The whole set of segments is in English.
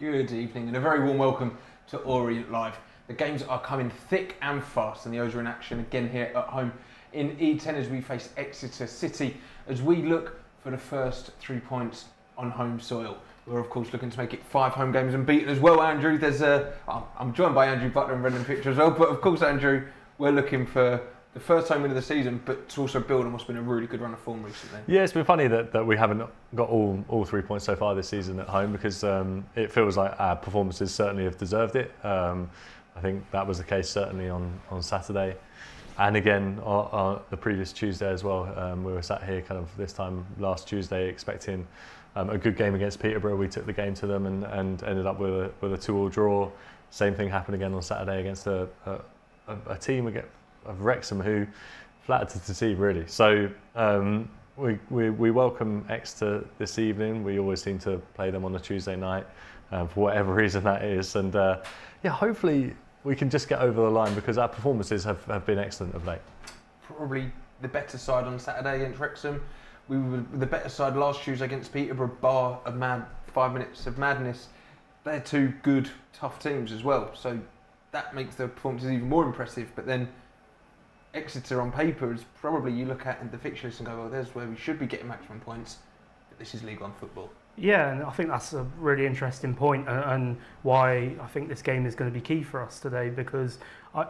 Good evening and a very warm welcome to Orient Live. The games are coming thick and fast and the O's are in action again here at home in E10 as we face Exeter City as we look for the first 3 points on home soil. We're of course looking to make it 5 home games unbeaten as well, Andrew. I'm joined by Andrew Butler and Brendan Pitcher as well, but of course, Andrew, we're looking for the first home win of the season, but to also build on what's been a really good run of form recently. Yeah, it's been funny that we haven't got all 3 points so far this season at home because it feels like our performances certainly have deserved it. I think that was the case certainly on Saturday. And again, the previous Tuesday as well, we were sat here kind of this time last Tuesday expecting a good game against Peterborough. We took the game to them and ended up with a 2-2 draw. Same thing happened again on Saturday against a team of Wrexham who flattered to deceive really. So we welcome Exeter this evening. We always seem to play them on a Tuesday night for whatever reason that is. And hopefully we can just get over the line because our performances have been excellent of late. Probably the better side on Saturday against Wrexham. We were the better side last Tuesday against Peterborough, bar a 5 minutes of madness. They're two good, tough teams as well. So that makes the performances even more impressive. But then Exeter on paper is probably, you look at the fixture list and go, well, there's where we should be getting maximum points. But this is League One football. Yeah, and I think that's a really interesting point and why I think this game is going to be key for us today because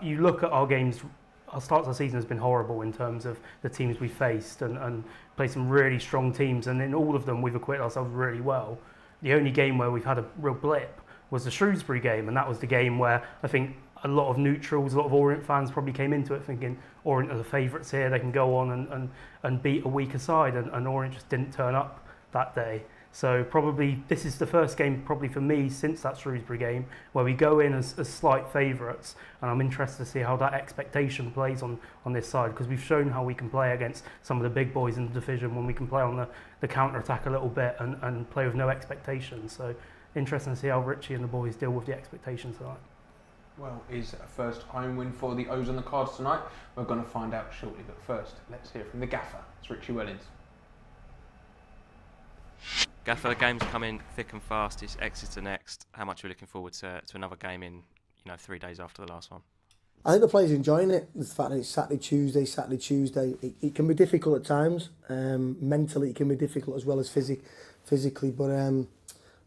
you look at our games, our start of the season has been horrible in terms of the teams we faced and played some really strong teams, and in all of them we've acquitted ourselves really well. The only game where we've had a real blip was the Shrewsbury game, and that was the game where I think a lot of neutrals, a lot of Orient fans probably came into it thinking Orient are the favourites here, they can go on and beat a weaker side, and Orient just didn't turn up that day. So probably this is the first game probably for me since that Shrewsbury game where we go in as slight favourites, and I'm interested to see how that expectation plays on this side because we've shown how we can play against some of the big boys in the division when we can play on the counter-attack a little bit and play with no expectations. So interesting to see how Richie and the boys deal with the expectations tonight. Well, is a first home win for the O's on the cards tonight? We're going to find out shortly, but first let's hear from the gaffer. It's Richie Wellens. Gaffer, the game's coming thick and fast. It's Exeter next. How much are we looking forward to another game in 3 days after the last one? I think the players are enjoying it. The fact that it's Saturday, Tuesday. It can be difficult at times. Mentally, it can be difficult as well as physically. But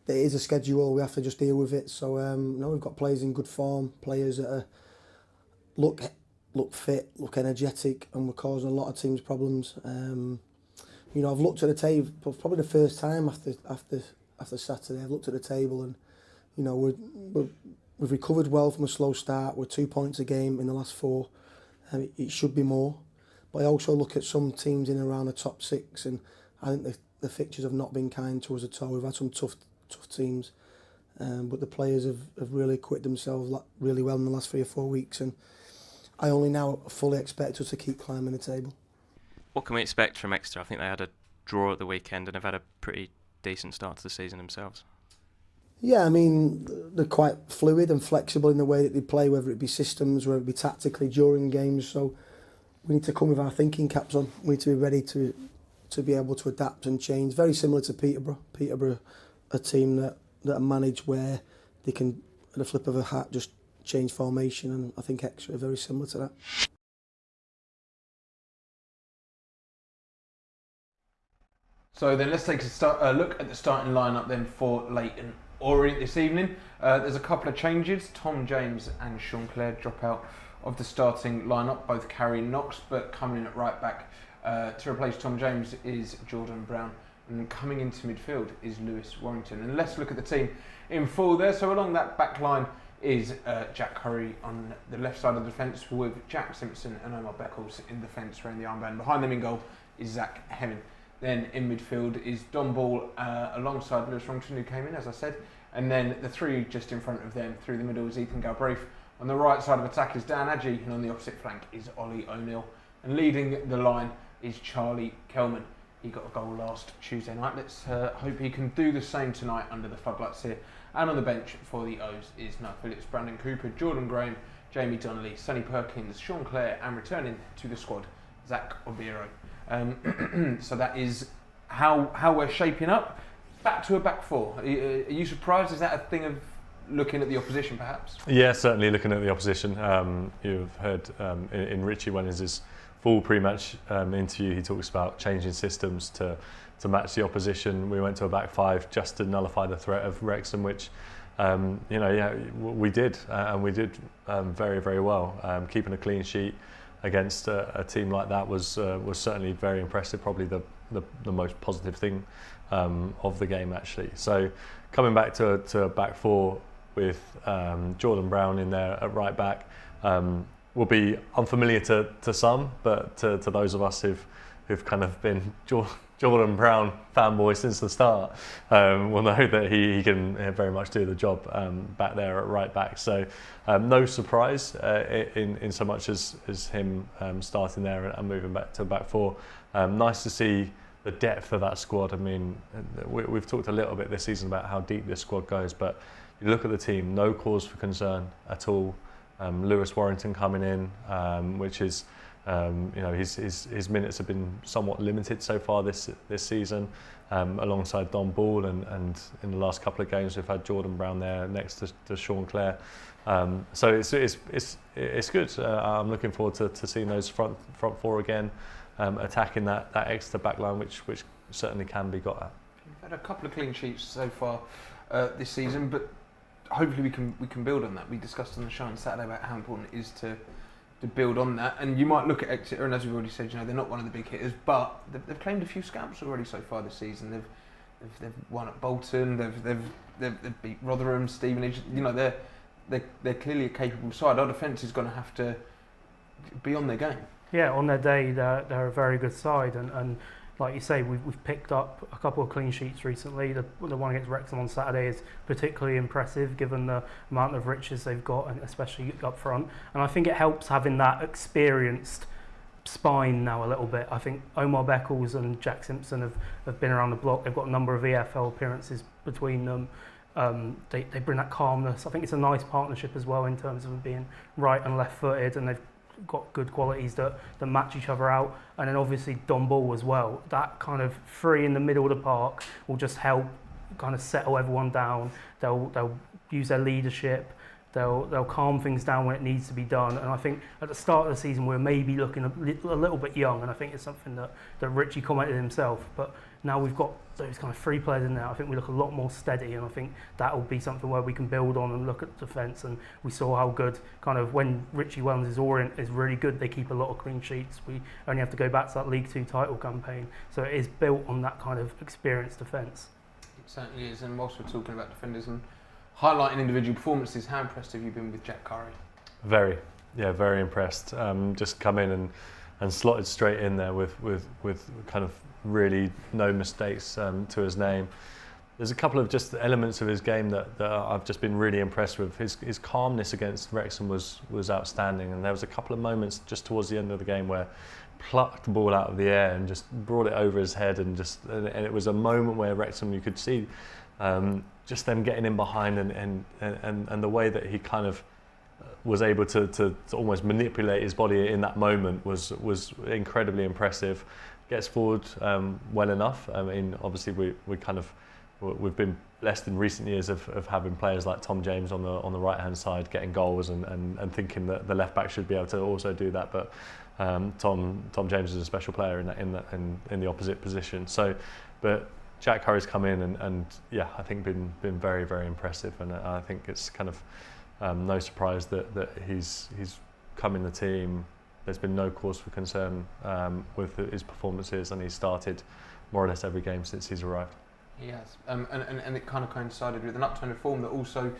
there is a schedule. We have to just deal with it. So we've got players in good form. Players that look fit, look energetic, and we're causing a lot of teams problems. I've looked at the table for probably the first time after Saturday. I've looked at the table and, we've recovered well from a slow start. We're 2 points a game in the last 4. It should be more. But I also look at some teams in and around the top 6, and I think the fixtures have not been kind to us at all. We've had some tough teams, but the players have really acquitted themselves really well in the last 3 or 4 weeks, and I only now fully expect us to keep climbing the table. What can we expect from Exeter? I think they had a draw at the weekend and have had a pretty decent start to the season themselves. Yeah, I mean, they're quite fluid and flexible in the way that they play, whether it be systems, whether it be tactically during games. So we need to come with our thinking caps on. We need to be ready to be able to adapt and change. Very similar to Peterborough. Peterborough, a team that are managed where they can, at the flip of a hat, just change formation. And I think Exeter are very similar to that. So then let's take a look at the starting lineup then for Leighton Orient this evening. There's a couple of changes. Tom James and Sean Clare drop out of the starting lineup, both carrying knocks, but coming in at right back to replace Tom James is Jordan Brown, and coming into midfield is Lewis Warrington. And let's look at the team in full there. So along that back line is Jack Curry on the left side of the defence, with Jack Simpson and Omar Beckles in defence wearing the armband. Behind them in goal is Zach Hemming. Then in midfield is Don Ball alongside Lewis Warrington, who came in, as I said. And then the three just in front of them through the middle is Ethan Galbraith. On the right side of attack is Dan Adjie, and on the opposite flank is Ollie O'Neill. And leading the line is Charlie Kelman. He got a goal last Tuesday night. Let's hope he can do the same tonight under the floodlights here. And on the bench for the O's is Noah Phillips, Brandon Cooper, Jordan Graham, Jamie Donnelly, Sonny Perkins, Sean Clare, and returning to the squad, Zach Obiero. So that is how we're shaping up. back to a back four. Are you surprised? Is that a thing of looking at the opposition, perhaps? Yeah, certainly looking at the opposition. You've heard in Richie Wellens' full pre-match interview, he talks about changing systems to match the opposition. We went to a back five just to nullify the threat of Wrexham, which we did, and we did very, very well. Keeping a clean sheet against a team like that was certainly very impressive. Probably the most positive thing of the game, actually. So coming back to a back four with Jordan Brown in there at right back will be unfamiliar to some, but to those of us who've kind of been Jordan Brown fanboy since the start will know that he can very much do the job back there at right back. So no surprise in so much as him starting there and moving back to back four. Nice to see the depth of that squad. I mean, we've talked a little bit this season about how deep this squad goes, but you look at the team, no cause for concern at all. Lewis Warrington coming in, which is, his minutes have been somewhat limited so far this season, alongside Don Ball, and in the last couple of games we've had Jordan Brown there next to Sean Clare. So it's good. I'm looking forward to seeing those front four again, attacking that Exeter backline, which certainly can be got at. We've had a couple of clean sheets so far this season, but hopefully we can build on that. We discussed on the show on Saturday about how important it is to build on that. And you might look at Exeter, and as we've already said, they're not one of the big hitters, but they've claimed a few scalps already so far this season. They've won at Bolton. They've beat Rotherham, Stevenage. They're clearly a capable side. Our defence is going to have to be on their game. Yeah, on their day, they're a very good side, and like you say, we've picked up a couple of clean sheets recently. The one against Wrexham on Saturday is particularly impressive, given the amount of riches they've got, and especially up front. And I think it helps having that experienced spine now a little bit. I think Omar Beckles and Jack Simpson have been around the block. They've got a number of EFL appearances between them. They bring that calmness. I think it's a nice partnership as well in terms of them being right and left-footed, and they've got good qualities that match each other out. And then obviously Don Ball as well. That kind of three in the middle of the park will just help kind of settle everyone down. They'll use their leadership. They'll calm things down when it needs to be done. And I think at the start of the season we're maybe looking a little bit young, and I think it's something that Richie commented himself. But now we've got those kind of three players in there, I think we look a lot more steady, and I think that will be something where we can build on and look at the defence. And we saw how good, kind of when Richie Wellens' Orient is really good, they keep a lot of clean sheets. We only have to go back to that League Two title campaign. So it is built on that kind of experienced defence. It certainly is. And whilst we're talking about defenders and highlighting individual performances, how impressed have you been with Jack Curry? Very impressed. Just come in and slotted straight in there with kind of really no mistakes to his name. There's a couple of just elements of his game that I've just been really impressed with. His calmness against Wrexham was outstanding, and there was a couple of moments just towards the end of the game where plucked the ball out of the air and just brought it over his head, and it was a moment where Wrexham, you could see just them getting in behind, and the way that he kind of was able to almost manipulate his body in that moment was incredibly impressive. Gets forward well enough. I mean, obviously we've been blessed in recent years of having players like Tom James on the right hand side getting goals and thinking that the left back should be able to also do that. But Tom James is a special player in the opposite position. So, but Jack Curry's come in and yeah, I think been very, very impressive, and I think it's kind of no surprise that he's come in the team. There's been no cause for concern with his performances, and he's started more or less every game since he's arrived. He has, and it kind of coincided with an upturn of form that also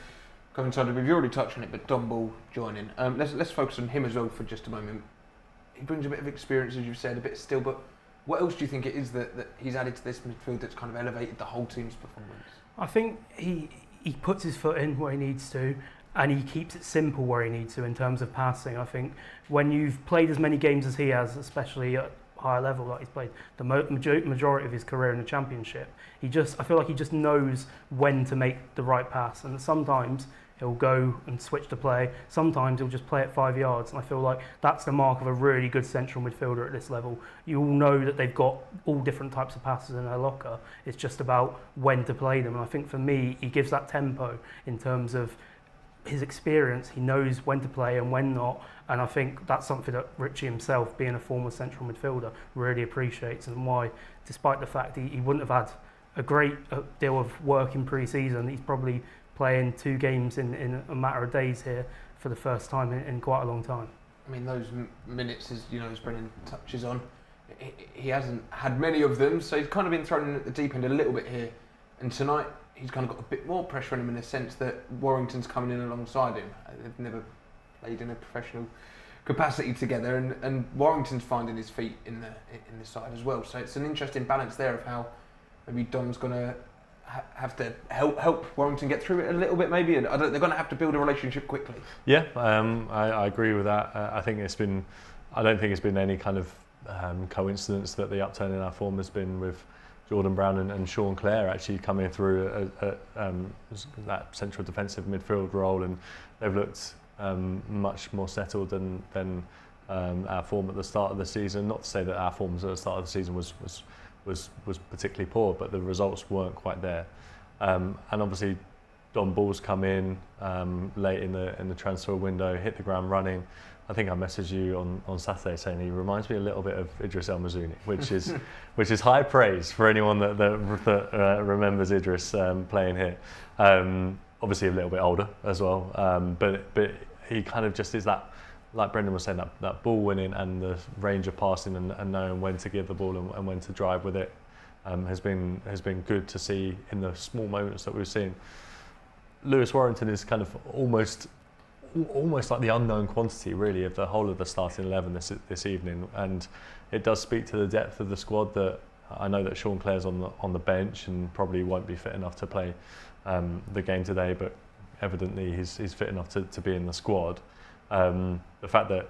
coincided with, you already touched on it, but Don Ball joining. Let's focus on him as well for just a moment. He brings a bit of experience, as you've said, a bit still, but what else do you think it is that he's added to this midfield that's kind of elevated the whole team's performance? I think he puts his foot in where he needs to, and he keeps it simple where he needs to in terms of passing. I think when you've played as many games as he has, especially at higher level, like he's played the majority of his career in the Championship, I feel like he just knows when to make the right pass, and sometimes He'll go and switch to play. Sometimes he'll just play at 5 yards, and I feel like that's the mark of a really good central midfielder at this level. You all know that they've got all different types of passes in their locker. It's just about when to play them, and I think for me, he gives that tempo in terms of his experience. He knows when to play and when not, and I think that's something that Richie himself, being a former central midfielder, really appreciates, and why, despite the fact he wouldn't have had a great deal of work in pre-season, he's probably playing 2 games in a matter of days here for the first time in quite a long time. I mean, those minutes, as Brennan touches on, he hasn't had many of them, so he's kind of been thrown in at the deep end a little bit here. And tonight, he's kind of got a bit more pressure on him in the sense that Warrington's coming in alongside him. They've never played in a professional capacity together, and Warrington's finding his feet in the side as well. So it's an interesting balance there of how maybe Dom's going to have to help Warrington get through it a little bit, maybe, and they're going to have to build a relationship quickly. Yeah, I agree with that. I don't think it's been any kind of coincidence that the upturn in our form has been with Jordan Brown and Sean Clare actually coming through that central defensive midfield role, and they've looked much more settled than our form at the start of the season. Not to say that our form at the start of the season was particularly poor, but the results weren't quite there. And obviously, Don Ball's come in late in the transfer window, hit the ground running. I think I messaged you on Saturday saying he reminds me a little bit of Idris El Mazouni, which is high praise for anyone that remembers Idris playing here. Obviously a little bit older as well, but he kind of just is that, like Brendan was saying, that ball winning and the range of passing and knowing when to give the ball and when to drive with it has been good to see in the small moments that we've seen. Lewis Warrington is kind of almost like the unknown quantity, really, of the whole of the starting 11 this evening, and it does speak to the depth of the squad. That I know that Sean Clare's on the bench and probably won't be fit enough to play the game today, but evidently he's fit enough to be in the squad. The fact that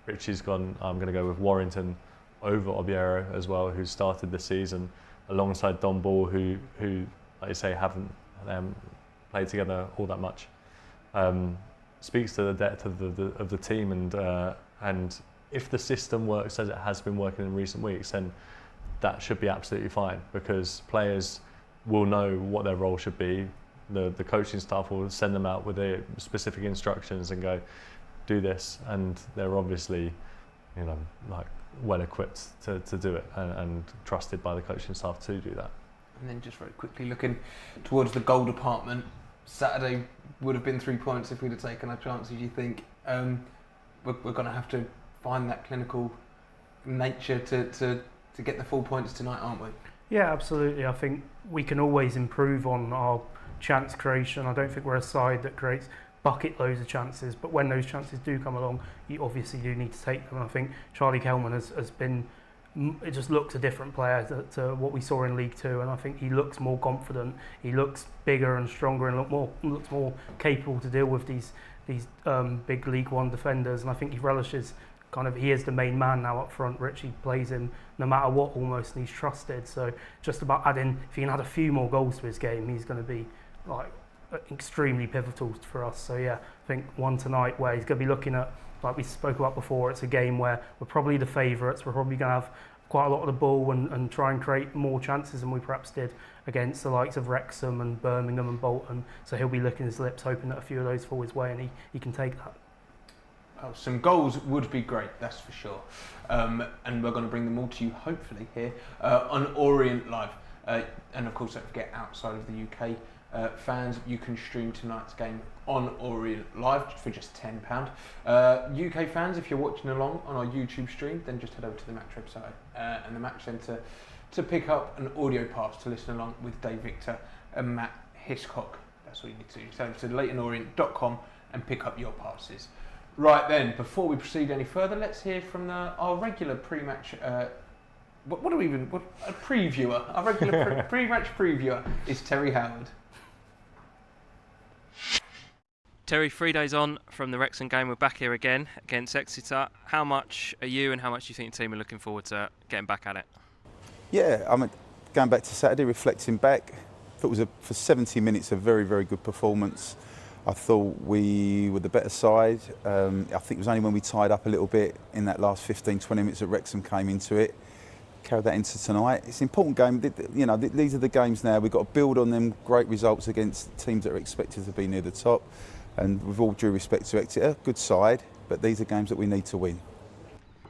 Richie's gone, I'm going to go with Warrington over Obiero as well, who started the season alongside Don Ball, who like you say, haven't played together all that much. Speaks to the depth of the team, and if the system works as it has been working in recent weeks, then that should be absolutely fine, because players will know what their role should be. The coaching staff will send them out with their specific instructions and go, do this, and they're obviously, well equipped to do it and trusted by the coaching staff to do that. And then just very quickly looking towards the goal department, Saturday would have been 3 points if we'd have taken our chances. You think we're going to have to find that clinical nature to get the 4 points tonight, aren't we? Yeah, absolutely. I think we can always improve on our chance creation. I don't think we're a side that creates bucket loads of chances, but when those chances do come along, you obviously do need to take them. And I think Charlie Kelman has been, it just looks a different player to what we saw in League Two, and I think he looks more confident, he looks bigger and stronger, and looks more capable to deal with these big League One defenders, and I think he relishes he is the main man now up front. Richie plays him no matter what almost, and he's trusted. So just about adding, if he can add a few more goals to his game, he's going to be extremely pivotal for us. So yeah, I think one tonight where he's going to be looking at, like we spoke about before, it's a game where we're probably the favourites. We're probably going to have quite a lot of the ball and try and create more chances than we perhaps did against the likes of Wrexham and Birmingham and Bolton. So he'll be licking his lips, hoping that a few of those fall his way, and he can take that. Oh, some goals would be great, that's for sure. And we're going to bring them all to you, hopefully, here on Orient Live. And of course, don't forget, outside of the UK, fans, you can stream tonight's game on Orient Live for just £10. UK fans, if you're watching along on our YouTube stream, then just head over to the Match website and the Match Centre to pick up an audio pass to listen along with Dave Victor and Matt Hiscock. That's all you need to do. So over to LeightonOrient.com and pick up your passes. Right then, before we proceed any further, let's hear from our regular pre-match. A previewer. Our regular pre-match previewer is Terry Howard. Terry, 3 days on from the Wrexham game, we're back here again against Exeter. How much are you and how much do you think the team are looking forward to getting back at it? Yeah, going back to Saturday, reflecting back, I thought it was for 70 minutes a very, very good performance. I thought we were the better side. I think it was only when we tied up a little bit in that last 15-20 minutes that Wrexham came into it. Carried that into tonight. It's an important game. These are the games now. We've got to build on them great results against teams that are expected to be near the top. And with all due respect to Exeter, good side, but these are games that we need to win.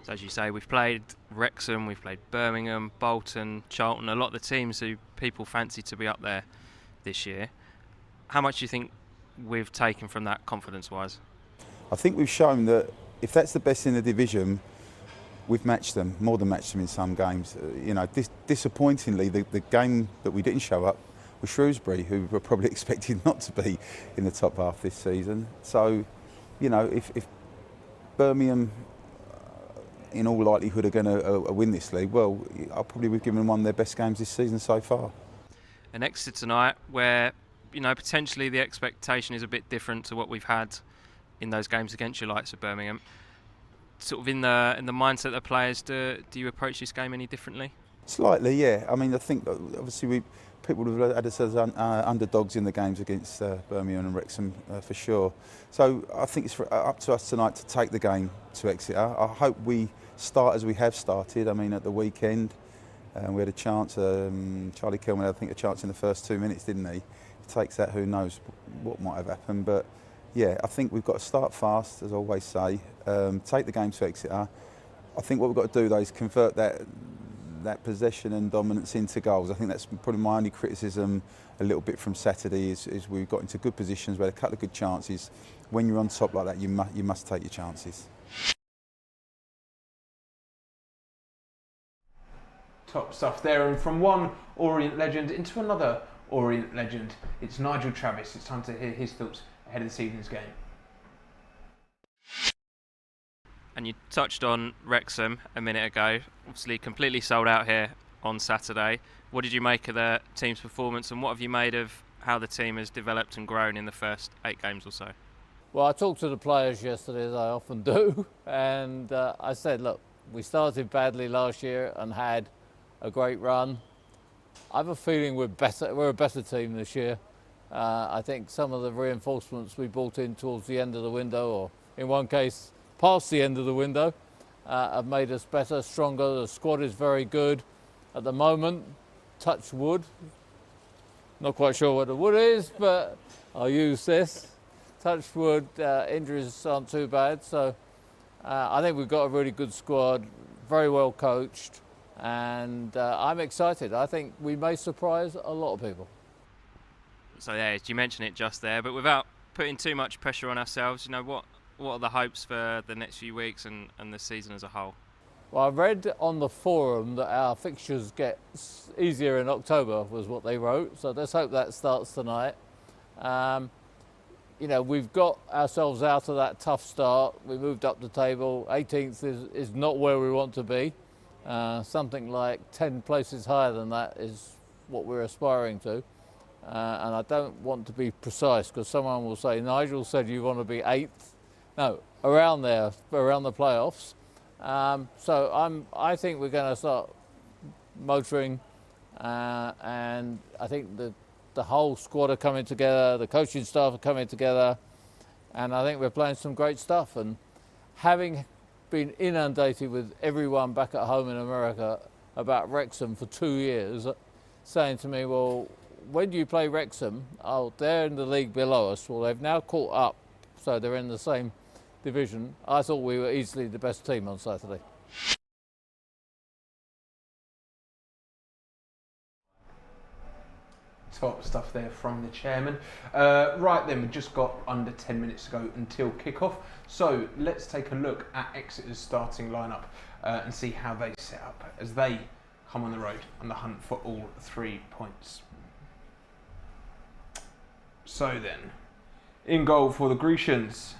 So as you say, we've played Wrexham, we've played Birmingham, Bolton, Charlton, a lot of the teams who people fancy to be up there this year. How much do you think we've taken from that confidence-wise? I think we've shown that if that's the best in the division, we've matched them, more than matched them in some games. Disappointingly, the game that we didn't show up was Shrewsbury, who were probably expected not to be in the top half this season. So, if Birmingham, in all likelihood, are going to win this league, well, I probably would give them one of their best games this season so far. An Exeter tonight where, potentially the expectation is a bit different to what we've had in those games against your likes of Birmingham. Sort of in the mindset of the players, do you approach this game any differently? Slightly, yeah. I mean, I think obviously people would have had us as underdogs in the games against Birmingham and Wrexham for sure. So I think it's up to us tonight to take the game to Exeter. I hope we start as we have started. I mean, at the weekend we had a chance. Charlie Kilman had, I think, a chance in the first 2 minutes, didn't he? If he takes that, who knows what might have happened. But yeah, I think we've got to start fast, as I always say. Take the game to Exeter. I think what we've got to do though is convert that possession and dominance into goals. I think that's probably my only criticism a little bit from Saturday is we've got into good positions, we had a couple of good chances. When you're on top like that, you must take your chances. Top stuff there, and from one Orient legend into another Orient legend, it's Nigel Travis. It's time to hear his thoughts ahead of this evening's game. And you touched on Wrexham a minute ago, obviously completely sold out here on Saturday. What did you make of the team's performance, and what have you made of how the team has developed and grown in the first 8 games or so? Well, I talked to the players yesterday, as I often do, and I said, look, we started badly last year and had a great run. I have a feeling we're a better team this year. I think some of the reinforcements we brought in towards the end of the window, or in one case, past the end of the window, have made us better, stronger. The squad is very good at the moment. Touch wood. Not quite sure what the wood is, but I'll use this. Touch wood. Injuries aren't too bad. So I think we've got a really good squad, very well coached, and I'm excited. I think we may surprise a lot of people. So yeah, you mentioned it just there, but without putting too much pressure on ourselves, what are the hopes for the next few weeks and the season as a whole? Well, I read on the forum that our fixtures get easier in October, was what they wrote. So let's hope that starts tonight. We've got ourselves out of that tough start. We moved up the table. 18th is not where we want to be. Something like 10 places higher than that is what we're aspiring to. And I don't want to be precise because someone will say, Nigel said you want to be 8th. No, around there, around the playoffs. So I think we're going to start motoring, and I think the whole squad are coming together, the coaching staff are coming together, and I think we're playing some great stuff. And having been inundated with everyone back at home in America about Wrexham for 2 years, saying to me, well, when do you play Wrexham? Oh, they're in the league below us. Well, they've now caught up, so they're in the same division. I thought we were easily the best team on Saturday. Top stuff there from the chairman. Right then, we've just got under 10 minutes to go until kick-off. So let's take a look at Exeter's starting lineup and see how they set up as they come on the road on the hunt for all 3 points. So then, in goal for the Grecians,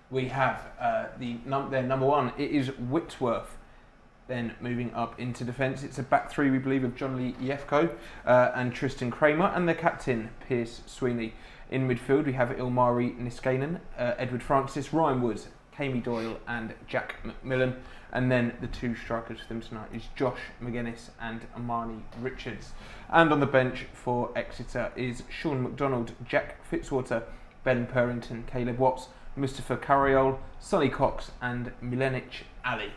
we have their number 1. It is Whitworth. Then moving up into defence, it's a back 3, we believe, of John Lee Yefko and Tristan Kramer, and their captain, Pierce Sweeney. In midfield, we have Ilmari Niskanen, Edward Francis, Ryan Wood, Kami Doyle, and Jack McMillan. And then the 2 strikers for them tonight is Josh McGuinness and Amani Richards. And on the bench for Exeter is Sean McDonald, Jack Fitzwater, Ben Purrington, Caleb Watts, Mustafa Carriol, Sonny Cox and Milenic Ali.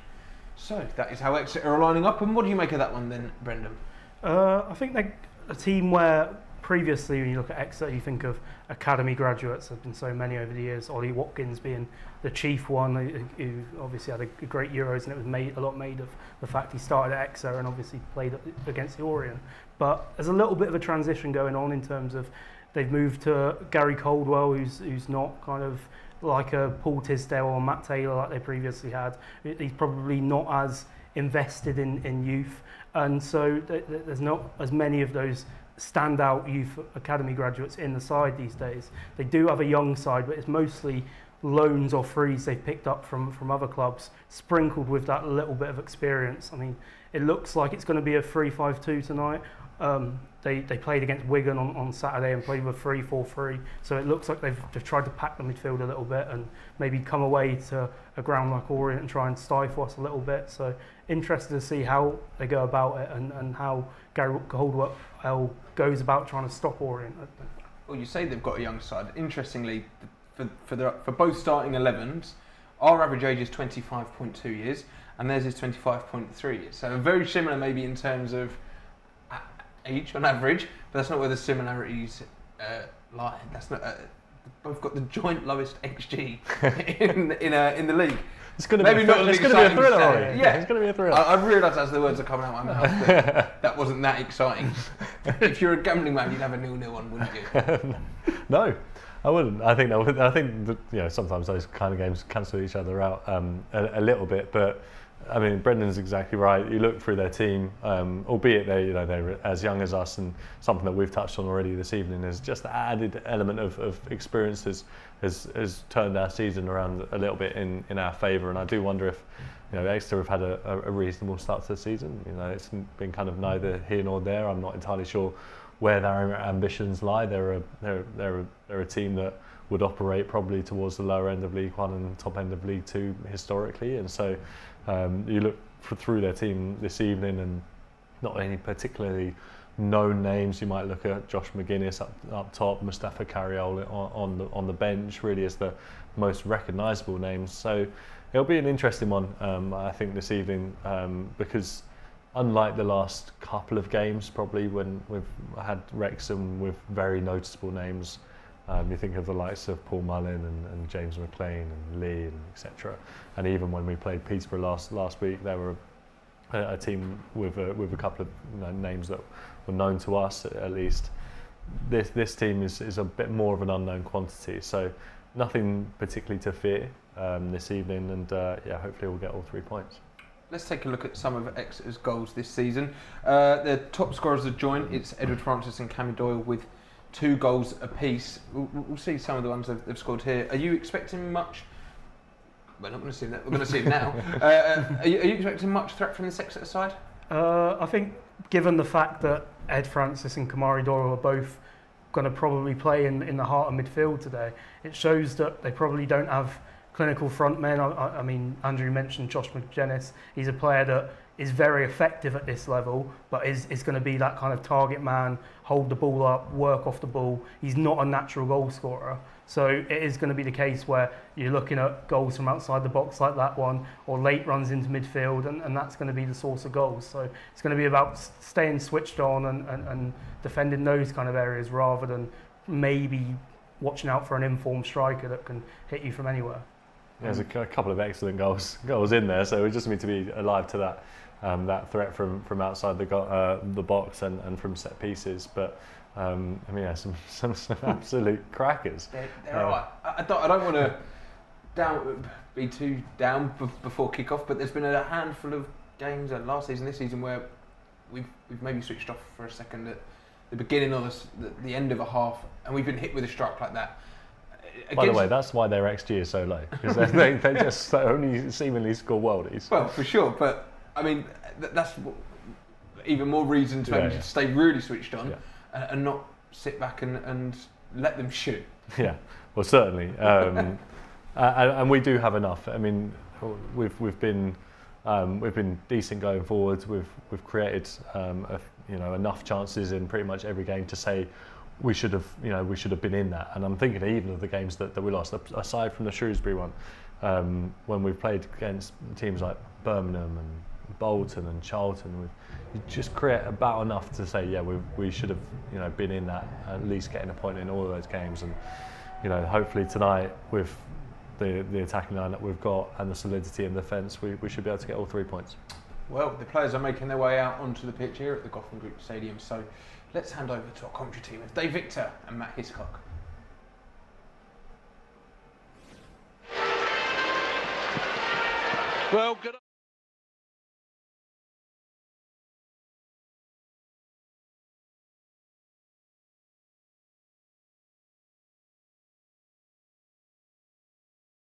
So that is how Exeter are lining up, and what do you make of that one then, Brendan? I think they're a team where previously when you look at Exeter you think of academy graduates. There have been so many over the years, Ollie Watkins being the chief one, who obviously had a great Euros, and it was made of the fact he started at Exeter and obviously played against the Orient. But there's a little bit of a transition going on in terms of they've moved to Gary Caldwell, who's not kind of like a Paul Tisdale or Matt Taylor like they previously had. He's probably not as invested in youth, and so there's not as many of those standout youth academy graduates in the side these days. They do have a young side, but it's mostly loans or frees they've picked up from other clubs, sprinkled with that little bit of experience. I mean, it looks like it's going to be a 3-5-2 tonight. They played against Wigan on Saturday and played with 3-4-3, so it looks like they've tried to pack the midfield a little bit and maybe come away to a ground like Orient and try and stifle us a little bit. So interested to see how they go about it and how Gary Caldwell goes about trying to stop Orient. Well, you say they've got a young side. Interestingly, for both starting 11s, our average age is 25.2 years and theirs is 25.3 years. So very similar maybe in terms of age on average, but that's not where the similarities lie. That's not. Both got the joint lowest XG in the league. It's going to be a thriller, Ollie. Yeah, it's going to be a thriller. I've realised as the words are coming out of my mouth that wasn't that exciting. If you're a gambling man, you'd have a 0-0 on, wouldn't you? No, I wouldn't. I think sometimes those kind of games cancel each other out a little bit, but. I mean, Brendan's exactly right. You look through their team, albeit they're as young as us, and something that we've touched on already this evening is just the added element of experience has turned our season around a little bit in our favour. And I do wonder if Exeter have had a reasonable start to the season. It's been kind of neither here nor there. I'm not entirely sure where their ambitions lie. They're a team that would operate probably towards the lower end of League One and top end of League Two historically, and so. You look through their team this evening, and not any particularly known names. You might look at Josh McGuinness up top, Mustafa Carriol on the bench, really as the most recognisable names. So it'll be an interesting one, I think, this evening, because unlike the last couple of games, probably when we've had Wrexham with very noticeable names. You think of the likes of Paul Mullin and James McLean and Lee and etc. And even when we played Peterborough last week, they were a team with a couple of names that were known to us at least. This team is a bit more of an unknown quantity, so nothing particularly to fear this evening, and hopefully we'll get all 3 points. Let's take a look at some of Exeter's goals this season. The top scorers of the joint, it's Edward Francis and Cammy Doyle with 2 goals apiece. We'll see some of the ones they've scored here. Are you expecting much? We're not going to see that. We're going to see it now. Are you expecting much threat from this Exeter side? I think, given the fact that Ed Francis and Kamari Doyle are both going to probably play in the heart of midfield today, it shows that they probably don't have clinical front men. I mean, Andrew mentioned Josh McGuinness. He's a player that is very effective at this level, but is going to be that kind of target man, hold the ball up, work off the ball. He's not a natural goal scorer. So it is going to be the case where you're looking at goals from outside the box like that one, or late runs into midfield, and that's going to be the source of goals. So it's going to be about staying switched on and defending those kind of areas rather than maybe watching out for an informed striker that can hit you from anywhere. There's a couple of excellent goals in there, so we just need to be alive to that threat from outside the box and from set pieces. But some absolute crackers. They're right. I don't want to be too down before kick-off, but there's been a handful of games last season, this season, where we've maybe switched off for a second at the beginning or the end of a half, and we've been hit with a strike like that. By the way, that's why their XG is so low, because they just only seemingly score worldies. Well, for sure, but I mean that's even more reason to maybe stay really switched on and not sit back and let them shoot. Yeah, well, certainly, and we do have enough. I mean, we've been decent going forwards. We've created enough chances in pretty much every game to say we should have been in that. And I'm thinking even of the games that we lost, aside from the Shrewsbury one, when we've played against teams like Birmingham and Bolton and Charlton, you just create about enough to say, yeah, we should have been in that, at least getting a point in all of those games. And hopefully tonight, with the attacking line that we've got and the solidity in defence, we should be able to get all 3 points. Well, the players are making their way out onto the pitch here at the Gotham Group Stadium, so let's hand over to our commentary team of Dave Victor and Matt Hiscock. Well, good.